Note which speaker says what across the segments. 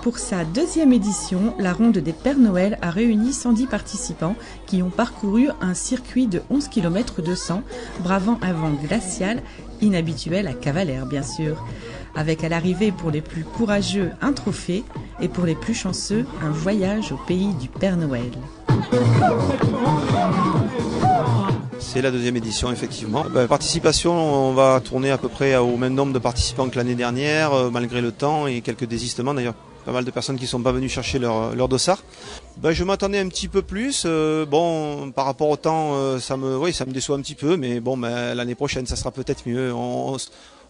Speaker 1: Pour sa deuxième édition, la Ronde des Pères Noël a réuni 110 participants qui ont parcouru un circuit de 11 km 200, bravant un vent glacial, inhabituel à Cavalère bien sûr. Avec à l'arrivée pour les plus courageux un trophée et pour les plus chanceux un voyage au pays du Père Noël.
Speaker 2: C'est la deuxième édition, effectivement. Participation, on va tourner à peu près au même nombre de participants que l'année dernière, malgré le temps et quelques désistements. D'ailleurs, pas mal de personnes qui ne sont pas venues chercher leur dossard. Je m'attendais un petit peu plus. Par rapport au temps, ça me déçoit un petit peu. Mais l'année prochaine, ça sera peut-être mieux.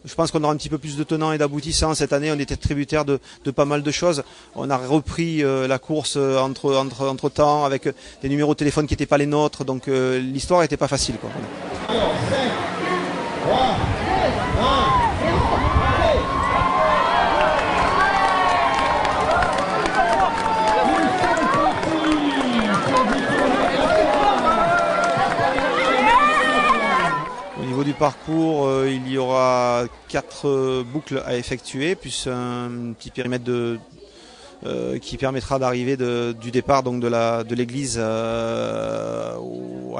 Speaker 2: Je pense qu'on aura un petit peu plus de tenants et d'aboutissants. Cette année, on était tributaire de pas mal de choses. On a repris la course entre temps avec des numéros de téléphone qui n'étaient pas les nôtres. Donc l'histoire n'était pas facile, quoi. Voilà. Alors, 5, 3, 2, 1. Du parcours, il y aura 4 boucles à effectuer, plus un petit périmètre qui permettra d'arriver du départ donc de l'église à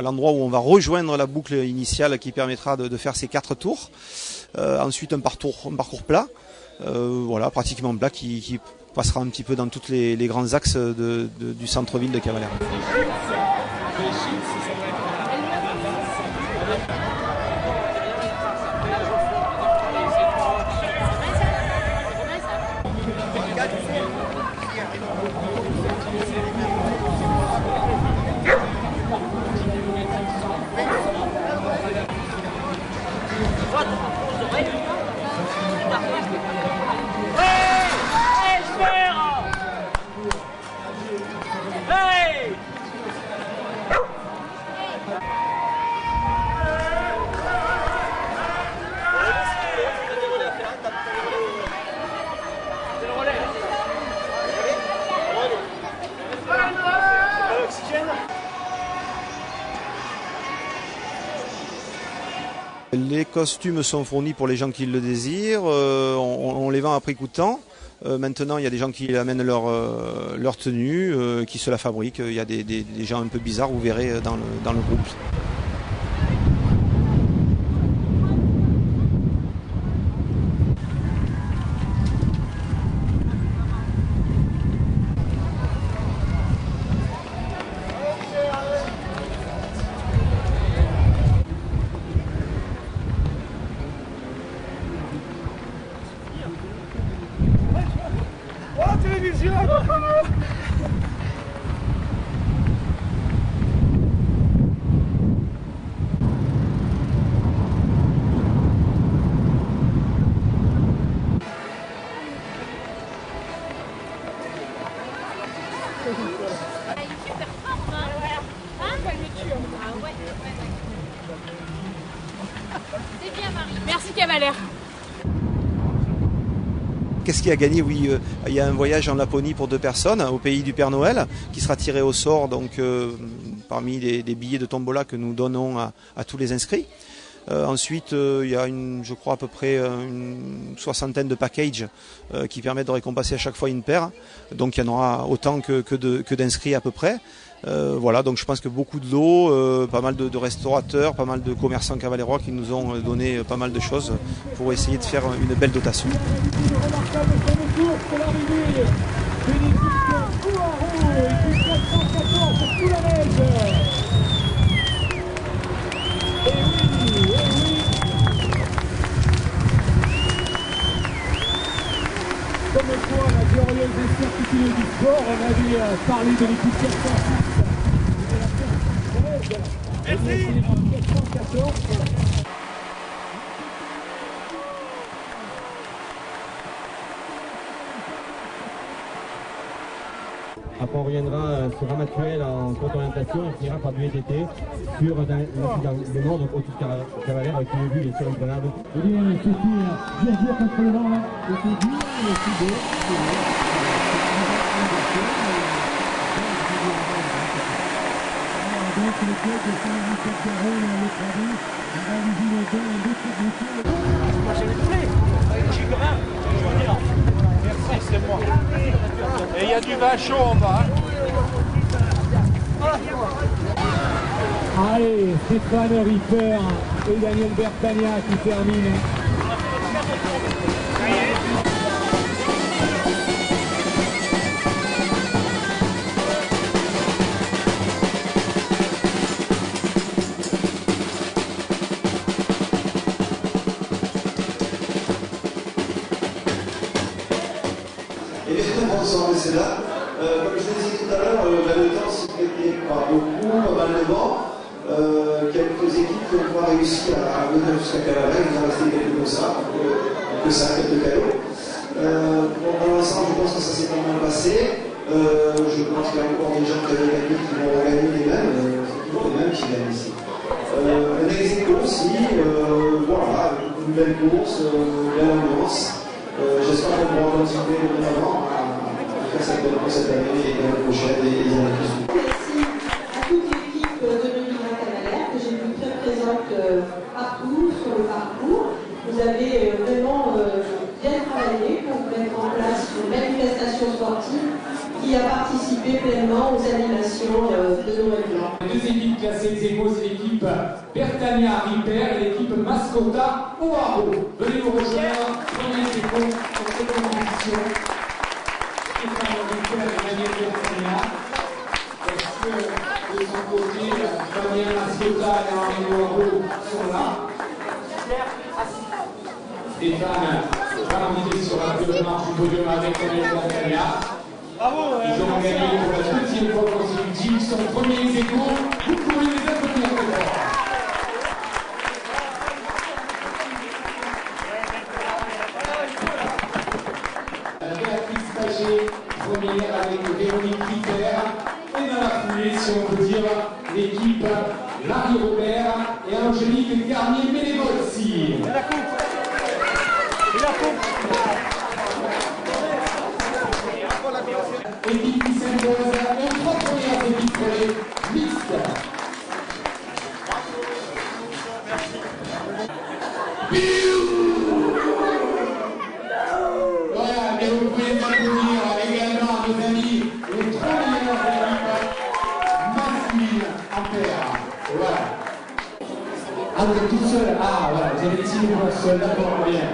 Speaker 2: l'endroit où on va rejoindre la boucle initiale qui permettra de faire ces 4 tours. Ensuite un parcours plat, pratiquement plat qui passera un petit peu dans tous les grands axes du centre-ville de Cavalère. Les costumes sont fournis pour les gens qui le désirent, on les vend à prix coûtant. Maintenant, il y a des gens qui amènent leur tenue, qui se la fabriquent. Il y a des gens un peu bizarres, vous verrez dans le groupe.
Speaker 3: Merci Cavalère.
Speaker 2: Qu'est-ce qui a gagné? Oui, il y a un voyage en Laponie pour 2 personnes au pays du Père Noël qui sera tiré au sort donc, parmi des billets de tombola que nous donnons à tous les inscrits. Ensuite, il y a je crois à peu près une 60aine de packages qui permettent de récompenser à chaque fois une paire. Donc il y en aura autant que d'inscrits à peu près. Donc je pense que beaucoup de lots, pas mal de restaurateurs, pas mal de commerçants cavalérois qui nous ont donné pas mal de choses pour essayer de faire une belle dotation.
Speaker 4: Comme quoi, la glorieuse incertitude du sport, on avait parlé de l'équipe 406. Merci. Après on reviendra sur un actuel en courte orientation et finira par du VTT sur le nord, donc au-dessus de Cavalère avec une vue et sur une grenade. Et bien ceci, bien sûr contre le vent, et c'est bien le sud. Donc le club de Saint-Michel Carreau, le travail, on va viser le 2 et 2
Speaker 5: Moi j'ai le prêt, j'ai grave. Merci, c'est moi. a du vin chaud en bas.
Speaker 4: Allez, Stéphane Ripper et Daniel Bertagna qui terminent.
Speaker 6: Et bien, ensemble, c'est là. Comme je le disais tout à l'heure, le temps s'est prêté pas beaucoup, pas mal de vent. Quelques équipes qui n'ont pas réussi à venir jusqu'à Cavalère, ils ont resté quelques comme ça, quelques cadeaux. Dans l'ensemble, je pense que ça s'est pas mal passé. Je pense qu'il y a encore des gens qui avaient gagné qui vont regagner les mêmes, c'est toujours les mêmes qui gagnent ici. Un ex-aequo aussi, voilà, une belle course, belle ambiance. J'espère qu'on pourra continuer de avant à faire cette belle course cette année et l'année prochaine et les années qui suivent.
Speaker 7: Merci à toute l'équipe de l'Univers Cavalère que j'ai vu très présente partout sur le parcours. Vous avez vraiment bien travaillé pour mettre en place une manifestation sportive qui a participé pleinement aux animations de Noël Blanc.
Speaker 4: Les deux équipes classées ex-aequo, c'est l'équipe Bertagna Ripper et l'équipe Mascotta Oaro. Venez nous rejoindre, premier ex-aequo pour cette compétition. Stéphane Ripper et Daniel Bertagna. Est-ce que de son côté, Daniel Mascotta et Henri Oaro sont là? Stéphane va monter sur la deuxième marche du podium avec Daniel Bertagna. Ils ont gagné pour la deuxième fois consécutive, ils sont premiers ex-aequo. Vous pouvez les applaudir très fort. Béatrice Paget, première avec Véronique Ripper. Et dans la foulée, si on peut dire, l'équipe Marie Robert et Angélique Garnier-Ménévozzi. Et la coupe. Équipe qui s'impose aux trois premières équipes mixtes. Voilà, mais vous pouvez applaudir également à nos amis les trois meilleures équipes masculines en paire. Voilà. Ah, vous êtes tout seul. Ah, voilà, vous avez décidé pour être seul. D'accord, bien.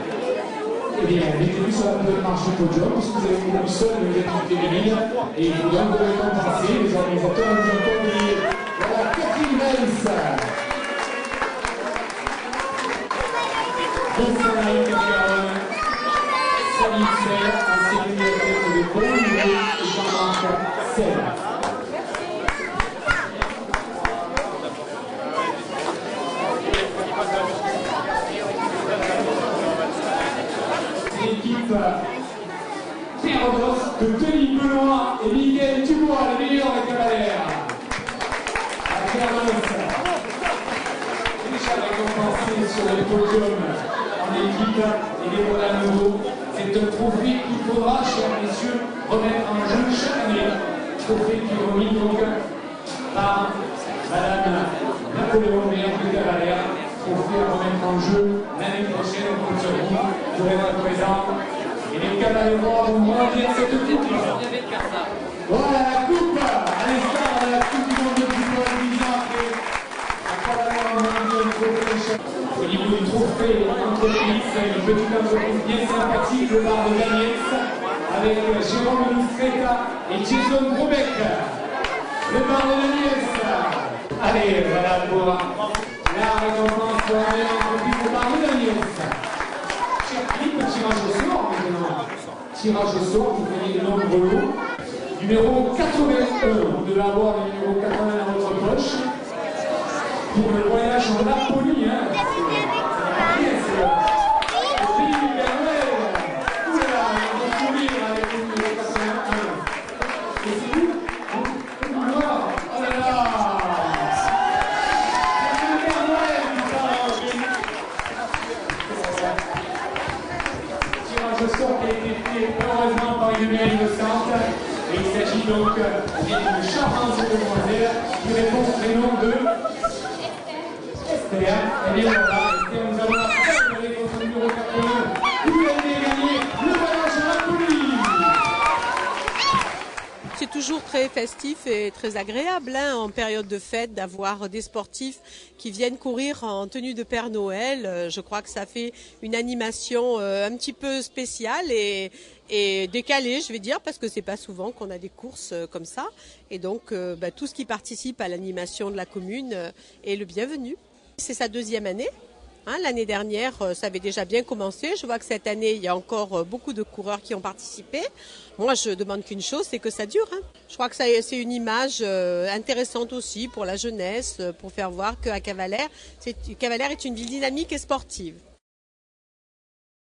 Speaker 4: Eh bien, mettez-vous sur la première marche du podium, puisque vous avez couru seul de l'équipe féminine, et il faut donc vous récompenser. Les organisateurs nous ont conviés. Voilà, Catherine Weiss. De Saint-Marie de Garonne, Saline Sey, en sécurité de Beaulieu, et Jean-Marc Sey. L'équipe Pérodos de Denis Benoît et Miguel Dubois, les meilleurs des Cavalères. À Pérodos, déjà récompensé sur le podium en équipe et les voilà nouveaux. C'est un trophée qu'il faudra, chers messieurs, remettre en jeu chaque année. Trophée qui est remis donc par Madame Napoléon, maire de Cavalère. Trophée à remettre en jeu l'année prochaine au compte sur vous. Pour être présent. Et les Cavalerois vont remplir cette coupe. Voilà la coupe, à l'instar de la coupe du monde de football 10 ans après. La Cavalerois vont trophée. Au niveau du trophée entreprise, une petite entreprise bien sympathique, le bar de Daniels, avec Jérôme Lustreta et Jason Brobeck. Le bar de Daniels. Allez, voilà pour la récompense pour la meilleure entreprise, le bar de Daniels. Tirage au sort maintenant. Tirage au sort, vous gagnez le nombre lots. Numéro 81, vous devez avoir le numéro 80 dans votre poche. Pour le voyage en Laponie, hein. C'est le pays du Père Noël. Oulala, on va courir avec le numéro 81. Et c'est où? Alors, oh là là. C'est le Père Noël qui parle. Tirage au sort qui a été fait heureusement par une mère innocente. Et il s'agit donc d'une charmante demoiselle qui répond au prénom de Esther. Elle est là, Esther, nous avons la peine avec votre numéro 81. Vous avez gagné le voyage à Napoli.
Speaker 5: toujours très festif et très agréable en période de fête d'avoir des sportifs qui viennent courir en tenue de Père Noël. Je crois que ça fait une animation un petit peu spéciale et décalée, je vais dire, parce que c'est pas souvent qu'on a des courses comme ça. Et donc tout ce qui participe à l'animation de la commune est le bienvenu. C'est sa deuxième année. L'année dernière, ça avait déjà bien commencé. Je vois que cette année, il y a encore beaucoup de coureurs qui ont participé. Moi, je demande qu'une chose, c'est que ça dure. Je crois que c'est une image intéressante aussi pour la jeunesse, pour faire voir qu'à Cavalère est une ville dynamique et sportive.